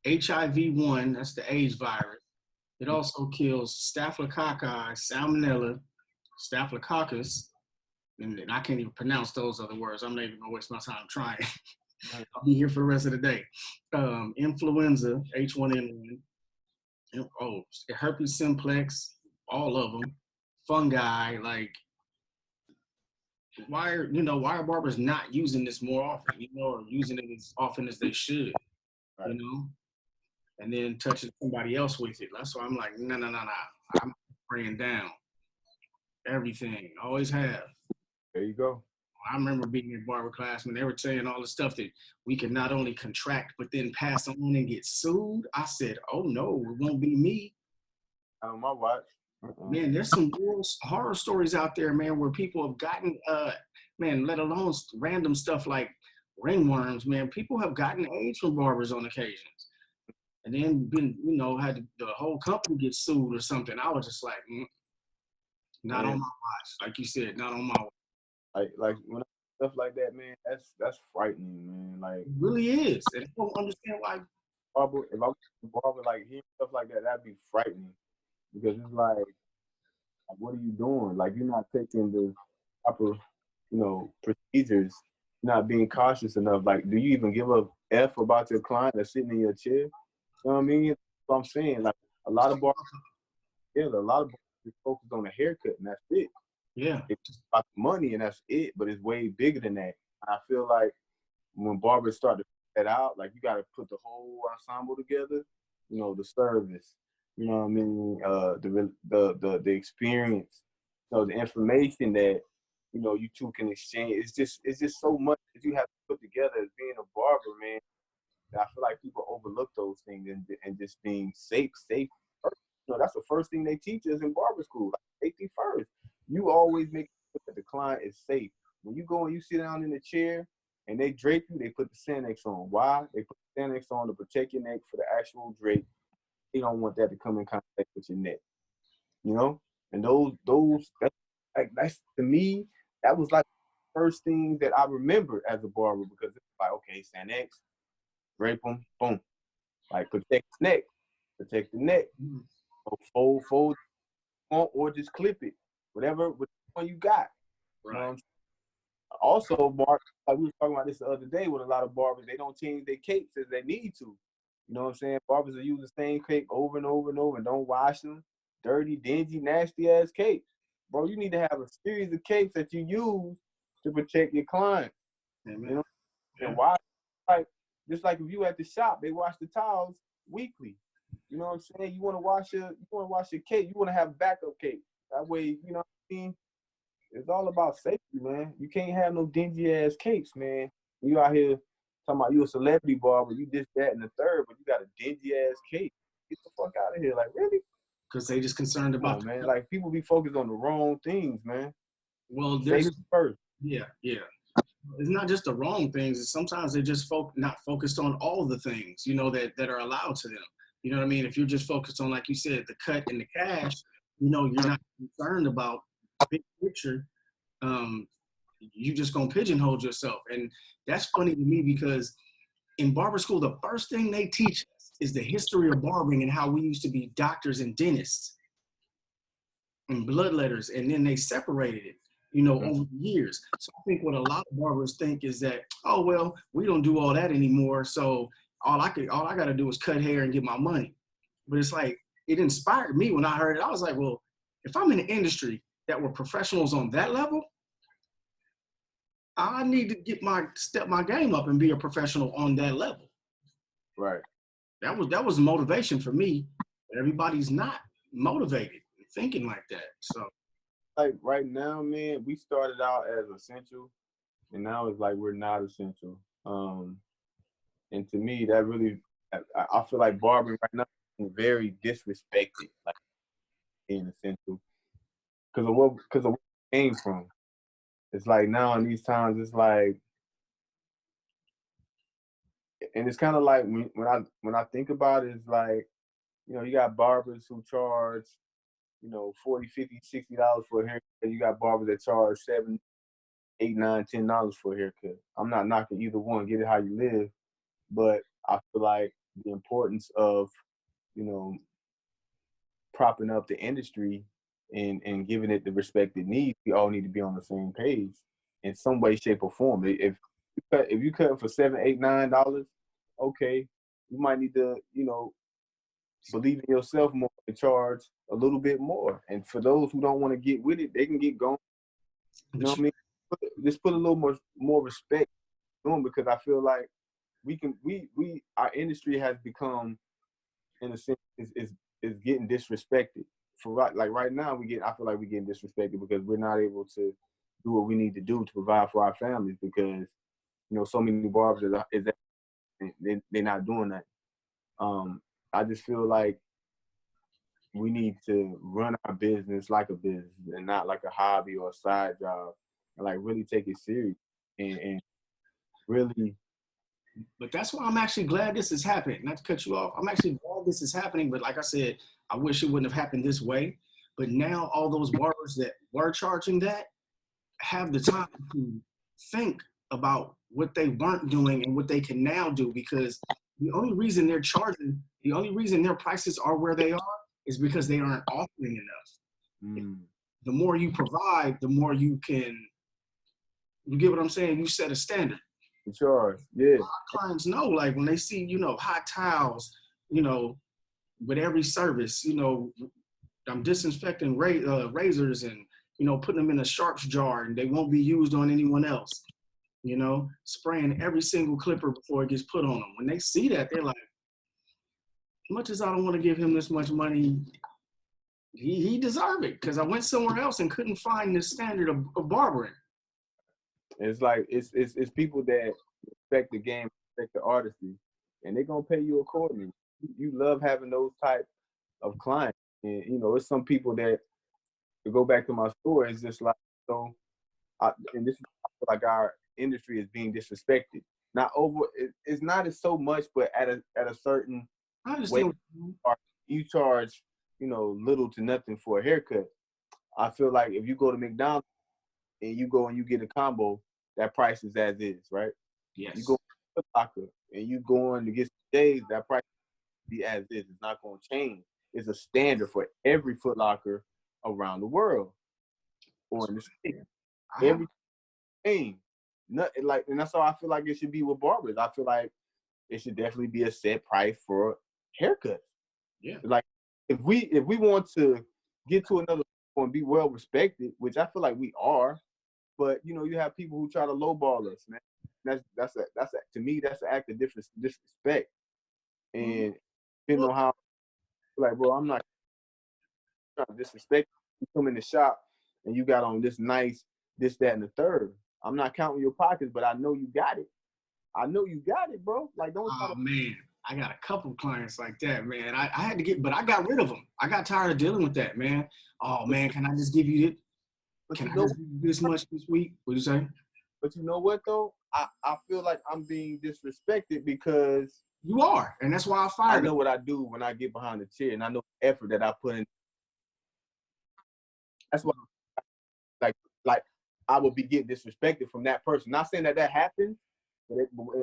HIV-1, that's the AIDS virus, It also kills staphylococcus, and I can't even pronounce those other words. I'm not even gonna waste my time trying. I'll be here for the rest of the day. Influenza, H1N1, herpes simplex, all of them, fungi. Like, why are barbers not using this more often? Or using it as often as they should. Right. And then touching somebody else with it. That's why I'm like, no. I'm praying down everything. Always have. There you go. I remember being in barber class when they were saying all the stuff that we can not only contract but then pass on and get sued. I said, oh no, it won't be me. On my watch. Man, there's some real horror stories out there, man, where people have gotten, man, let alone random stuff like ringworms, man. People have gotten AIDS from barbers on occasions. And then been, had the whole company get sued or something. I was just like, not on my watch. Like you said, not on my watch. Like when stuff like that, man, that's frightening, man. Like, it really is. And I don't understand why. If I was a barber, like hearing stuff like that, that'd be frightening. Because it's like, what are you doing? Like, you're not taking the proper, procedures. You're not being cautious enough. Like, do you even give a F about your client that's sitting in your chair? You know what I mean? That's what I'm saying. Like, a lot of barbers focus on the haircut, and that's it. Yeah. It's about the money, and that's it. But it's way bigger than that. I feel like when barbers start to figure that out, like, you got to put the whole ensemble together. The service. You know what I mean? The experience, the information that, you two can exchange. It's just so much that you have to put together as being a barber, man. I feel like people overlook those things and just being safe first. That's the first thing they teach us in barber school. Like, safety first. You always make sure that the client is safe. When you go and you sit down in the chair and they drape you, they put the Sanex on. Why? They put the Sanex on to protect your neck for the actual drape. They don't want that to come in contact with your neck, And that's to me, that was like the first thing that I remember as a barber, because it's like, okay, Sanex, drape them, boom, like protect the neck, fold, or just clip it, whatever one you got. Right. Also, like we were talking about this the other day with a lot of barbers, they don't change their capes as they need to. You know what I'm saying? Barbers are using the same cape over and over and over and don't wash them. Dirty, dingy, nasty-ass capes. Bro, you need to have a series of capes that you use to protect your client. Amen. And wash, just like if you at the shop, they wash the towels weekly. You know what I'm saying? You want to wash your cape. You want to have backup cape. That way, you know what I mean? It's all about safety, man. You can't have no dingy-ass capes, man. You out here talking about you a celebrity barber, you this, that, and the third, but you got a dingy ass cape. Get the fuck out of here. Like, really? Because they just concerned about man. Like, people be focused on the wrong things, man. Well, there's first. Yeah. It's not just the wrong things. It's sometimes they're just not focused on all the things, that are allowed to them. You know what I mean? If you're just focused on, like you said, the cut and the cash, you're not concerned about big picture. You just gonna pigeonhole yourself. And that's funny to me, because in barber school, the first thing they teach us is the history of barbering and how we used to be doctors and dentists and bloodletters, and then they separated it, over the years. So I think what a lot of barbers think is that, oh, well, we don't do all that anymore, so all I got to do is cut hair and get my money. But it's like, it inspired me when I heard it. I was like, well, if I'm in an industry that were professionals on that level, I need to step my game up and be a professional on that level. Right. That was motivation for me. Everybody's not motivated and thinking like that. So, like, right now, man, we started out as essential, and now it's like we're not essential. And to me, that really, I feel like barbering right now is very disrespected, like being essential, because of where it came from. It's like now in these times, it's like, and it's kind of like when I think about it, it's like, you got barbers who charge, $40, $50, $60 for a haircut. You got barbers that charge $7, $8, $9, $10 for a haircut. I'm not knocking either one. Get it how you live, but I feel like the importance of, propping up the industry and giving it the respect it needs, we all need to be on the same page in some way, shape, or form. If you cut for $7, $8, $9, okay, you might need to, you know, believe in yourself more and charge a little bit more. And for those who don't want to get with it, they can get going. You know what I mean? Just put a little more respect on, because I feel like our industry has become, in a sense, is getting disrespected. Right now, I feel like we're getting disrespected because we're not able to do what we need to do to provide for our families, because, you know, so many barbers they're not doing that. I just feel like we need to run our business like a business and not like a hobby or a side job, and like really take it serious and really. But that's why I'm actually glad this is happening. Not to cut you off. I'm actually glad this is happening. But like I said, I wish it wouldn't have happened this way. But now all those barbers that were charging that have the time to think about what they weren't doing and what they can now do, because the only reason they're charging, the only reason their prices are where they are is because they aren't offering enough. The more you provide, the more you get what I'm saying? You set a standard. Charge, yeah. Our clients know, like when they see, you know, hot towels, you know, with every service, you know, I'm disinfecting razors and, you know, putting them in a sharps jar and they won't be used on anyone else. You know, spraying every single clipper before it gets put on them. When they see that, they're like, as much as I don't want to give him this much money, he deserved it, because I went somewhere else and couldn't find this standard of barbering. It's like it's people that respect the game, respect the artistry, and they're gonna pay you accordingly. You love having those type of clients, and you know, it's some people that, to go back to my story, it's just like, so, and this is, I feel like our industry is being disrespected. Not over, it's not as so much, but at a certain way, you charge, you know, little to nothing for a haircut. I feel like if you go to McDonald's and you go and you get a combo, that price is as is, right? Yes. You go to Foot Locker and you going to get some J's, that price will be as is. It's not going to change. It's a standard for every Foot Locker around the world or in the state. Everything. And that's how I feel like it should be with barbers. I feel like it should definitely be a set price for haircuts. Yeah. Like if we want to get to another point and be well respected, which I feel like we are, but you know, you have people who try to lowball us, man. That's to me, that's an act of disrespect. And depending on how, like, bro, I'm not trying to disrespect you. Come in the shop and you got on this nice, this, that, and the third. I'm not counting your pockets, but I know you got it. I know you got it, bro. Like, don't. Oh man, I got a couple clients like that, man. I had to but I got rid of them. I got tired of dealing with that, man. Oh man, can I just give you it? Can I just give you this much this week? What you say? But you know what though? I feel like I'm being disrespected because you are, and that's why I fired. I know what I do when I get behind the chair, and I know the effort that I put in. That's why, like I would be getting disrespected from that person. Not saying that happened, but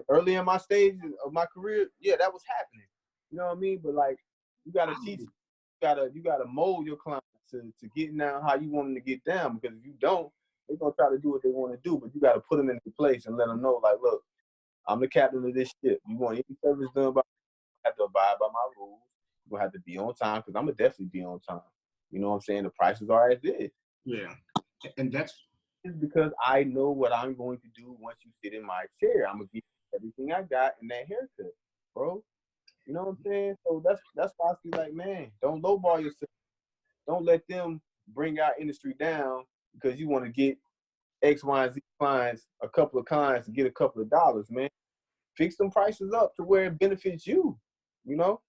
early in my stage of my career, yeah, that was happening. You know what I mean? But like, you gotta teach, you gotta mold your clients to getting down how you want them to get down. Because if you don't, they're gonna try to do what they want to do. But you gotta put them in place and let them know, like, look, I'm the captain of this ship. You want any service done by me, you have to abide by my rules. You're gonna have to be on time, because I'm gonna definitely be on time. You know what I'm saying? The prices are as is. Yeah, and that's because I know what I'm going to do once you sit in my chair. I'm gonna give you everything I got in that haircut, bro. You know what I'm saying? So that's why I feel like, man, don't lowball yourself. Don't let them bring our industry down because you want to get X, Y, and Z clients, a couple of clients, and get a couple of dollars, man. Fix them prices up to where it benefits you, you know?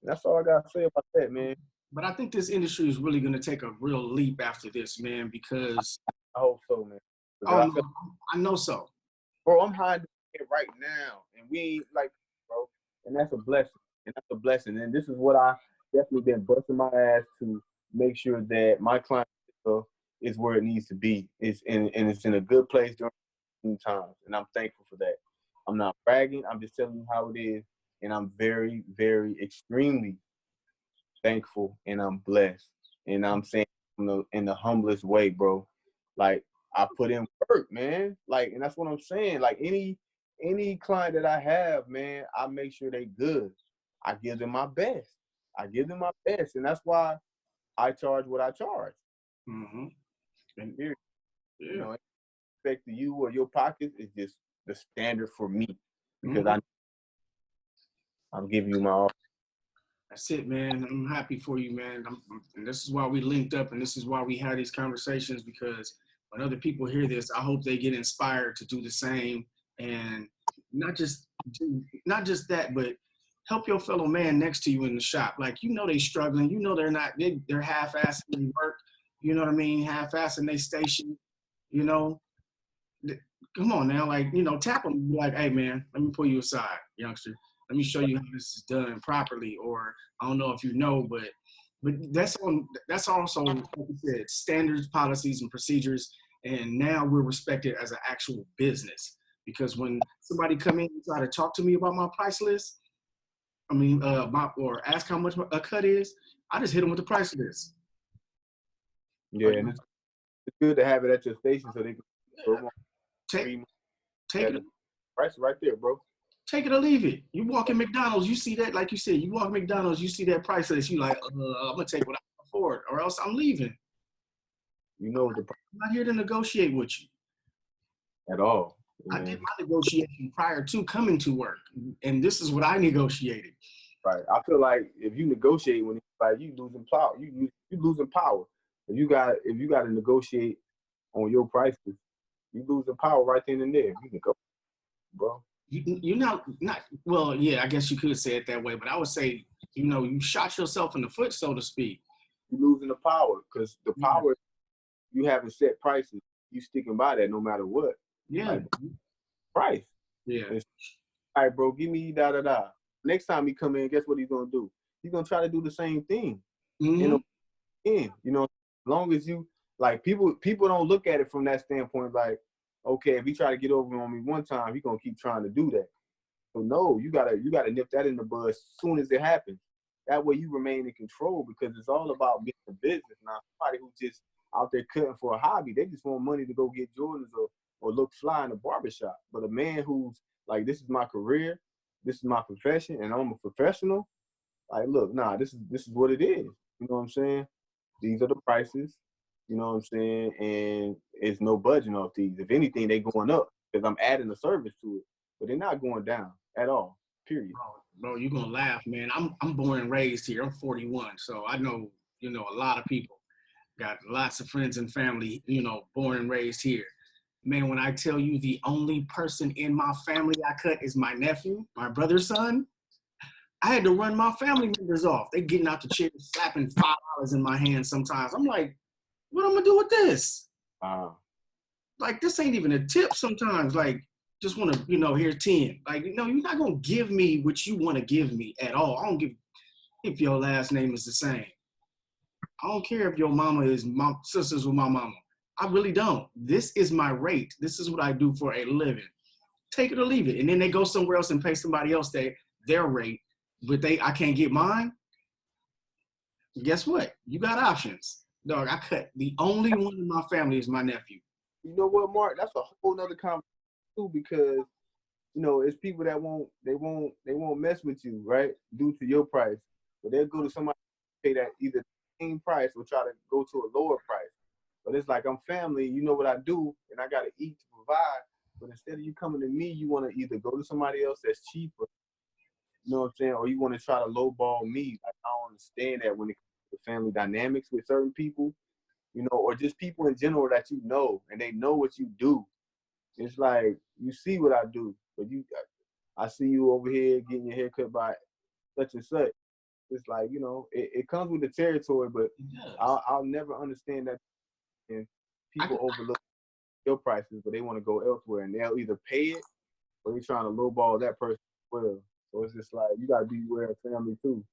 That's all I got to say about that, man. But I think this industry is really going to take a real leap after this, man, because I hope so, man. Oh, I know so. Bro, I'm hiding it right now, and we ain't like, bro, and that's a blessing. And this is what I definitely been busting my ass to make sure that my client is where it needs to be. It's in a good place during times, and I'm thankful for that. I'm not bragging. I'm just telling you how it is, and I'm very, very, extremely thankful and I'm blessed. And I'm saying in the humblest way, bro. Like I put in work, man. Like, and that's what I'm saying. Like any client that I have, man, I make sure they good. I give them my best. I give them my best, and that's why I charge what I charge. Mm-hmm. And Period. yeah. You know, respect to you or your pockets is just the standard for me because Mm-hmm. I'm giving you my all. That's it, man. I'm happy for you, man. And this is why we linked up, and this is why we had these conversations, because when other people hear this, I hope they get inspired to do the same, and not just that, but help your fellow man next to you in the shop. Like, you know, they struggling. You know, they're half-assing their work. You know what I mean? Half-assing their station. You know, come on now, like, you know, tap them, be like, hey man, let me pull you aside, youngster. Let me show you how this is done properly. Or I don't know if you know, but that's also, like you said, standards, policies, and procedures. And now we're respected as an actual business. Because when somebody come in and try to talk to me about my price list, or ask how much a cut is, I just hit them with the price list. Yeah, and it's good to have it at your station so they can go Take it. price right there, bro. Take it or leave it. You walk in McDonald's, you see that, like you said, you walk in McDonald's, you see that price list, you like, I'm gonna take what I can afford, or else I'm leaving. You know the I'm not here to negotiate with you. at all. I did my negotiation prior to coming to work, and this is what I negotiated. Right. I feel like if you negotiate when like you losing power, you losing power. If you got to negotiate on your prices, you losing power right then and there. You can go, bro. You're not well, yeah, I guess you could say it that way, but I would say, you know, you shot yourself in the foot, so to speak. You losing the power because the power you having set prices. You sticking by that no matter what. Yeah. Like, price. Yeah. It's, all right, bro. Give me da da da. Next time he come in, guess what he's gonna do? He's gonna try to do the same thing. Mm-hmm. You know, as long as you like people don't look at it from that standpoint. Like, okay, if he try to get over on me one time, he gonna keep trying to do that. So no, you gotta nip that in the bud as soon as it happens. That way you remain in control because it's all about being a business. Now, somebody who just out there cutting for a hobby, they just want money to go get Jordans or look fly in a barbershop. But a man who's like, this is my career, this is my profession, and I'm a professional. Like, look, nah, this is what it is. You know what I'm saying? These are the prices. You know what I'm saying? And it's no budging off these. If anything, they going up because I'm adding a service to it, but they're not going down at all. Period. Bro, you're gonna laugh, man. I'm born and raised here. I'm 41, so I know, you know, a lot of people. Got lots of friends and family, you know, born and raised here. Man, when I tell you the only person in my family I cut is my nephew, my brother's son, I had to run my family members off. They getting out the chair, slapping $5 in my hand sometimes. I'm like, what am I gonna do with this? Like, this ain't even a tip sometimes. Like, just want to, you know, here's 10. Like, no, you're not gonna give me what you want to give me at all. I don't give if your last name is the same. I don't care if your mama is my sisters with my mama. I really don't. This is my rate. This is what I do for a living. Take it or leave it. And then they go somewhere else and pay somebody else their rate, but I can't get mine. Guess what? You got options. Dog, I cut. The only one in my family is my nephew. You know what, Mark? That's a whole nother conversation too, because you know it's people that won't mess with you, right? Due to your price, but they'll go to somebody pay that either same price or try to go to a lower price. But it's like I'm family, you know what I do, and I gotta eat to provide. But instead of you coming to me, you want to either go to somebody else that's cheaper, you know what I'm saying, or you want to try to lowball me. Like I don't understand that when it comes to family dynamics with certain people, you know, or just people in general that you know and they know what you do. It's like you see what I do, but I see you over here getting your hair cut by such and such. It's like, you know, it comes with the territory, but I'll never understand that. And people overlook your prices, but they want to go elsewhere, and they'll either pay it or they're trying to lowball that person as well. So it's just like you gotta be aware of family too,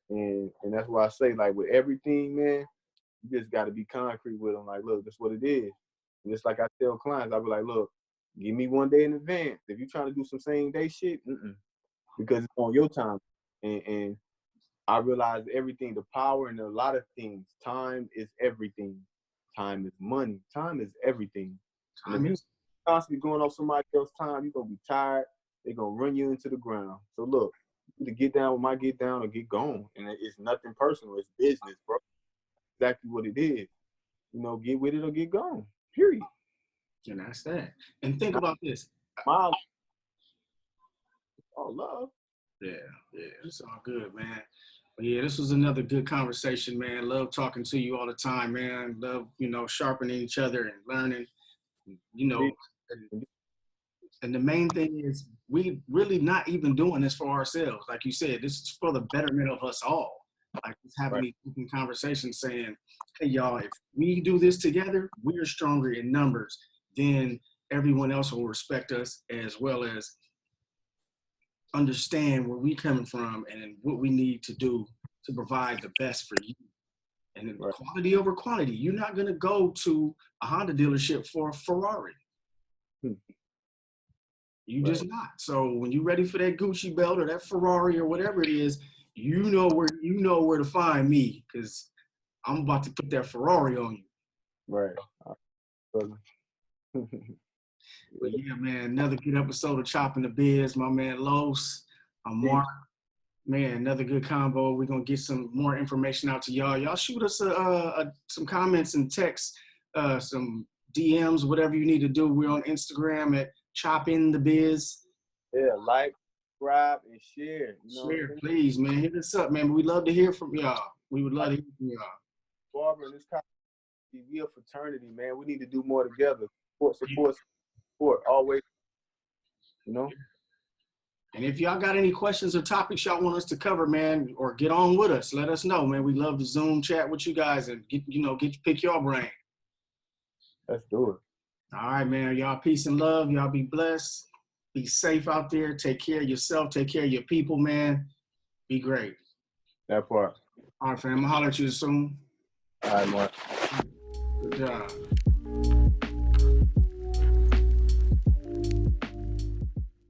and that's why I say like with everything, man, you just gotta be concrete with them. Like, look, that's what it is. And just like I tell clients, I'll be like, look, give me 1 day in advance. If you're trying to do some same day shit, because it's on your time, and I realized everything, the power in a lot of things. Time is everything. Time is money. Time is everything. And if you constantly going off somebody else's time, you're going to be tired. They're going to run you into the ground. So look, you either get down with my get down or get gone. And it's nothing personal. It's business, bro. Exactly what it is. You know, get with it or get gone. Period. And that's that. And think about this. My love. Yeah, it's all good, man. But yeah, this was another good conversation, man. Love talking to you all the time, man. Love, sharpening each other and learning, and the main thing is we really not even doing this for ourselves. Like you said, this is for the betterment of us all. Like just having these conversations saying, hey, y'all, if we do this together, we are stronger in numbers. Then everyone else will respect us as well as understand where we coming from and what we need to do to provide the best for you. And then quality over quantity. You're not going to go to a Honda dealership for a Ferrari. You just not. So when you're ready for that Gucci belt or that Ferrari or whatever it is, you know where to find me, because I'm about to put that Ferrari on you. Right. But yeah, man, another good episode of Chopping the Biz. My man Los, I'm Mark. Man, another good combo. We're gonna get some more information out to y'all. Y'all shoot us some comments and text, some DMs, whatever you need to do. We're on Instagram at Choppinthebiz. Yeah, like, subscribe, and share. Share, please, man. Hit us up, man. We'd love to hear from y'all. We would love to hear from y'all. Barbara, this we a fraternity, man. We need to do more together. Support, always. And if y'all got any questions or topics y'all want us to cover, man, or get on with us, let us know, man. We love to Zoom chat with you guys and pick your brain. Let's do it. All right, man. Y'all peace and love. Y'all be blessed. Be safe out there. Take care of yourself. Take care of your people, man. Be great. That part. All right, fam. I'm gonna holler at you soon. All right, Mark. Good job.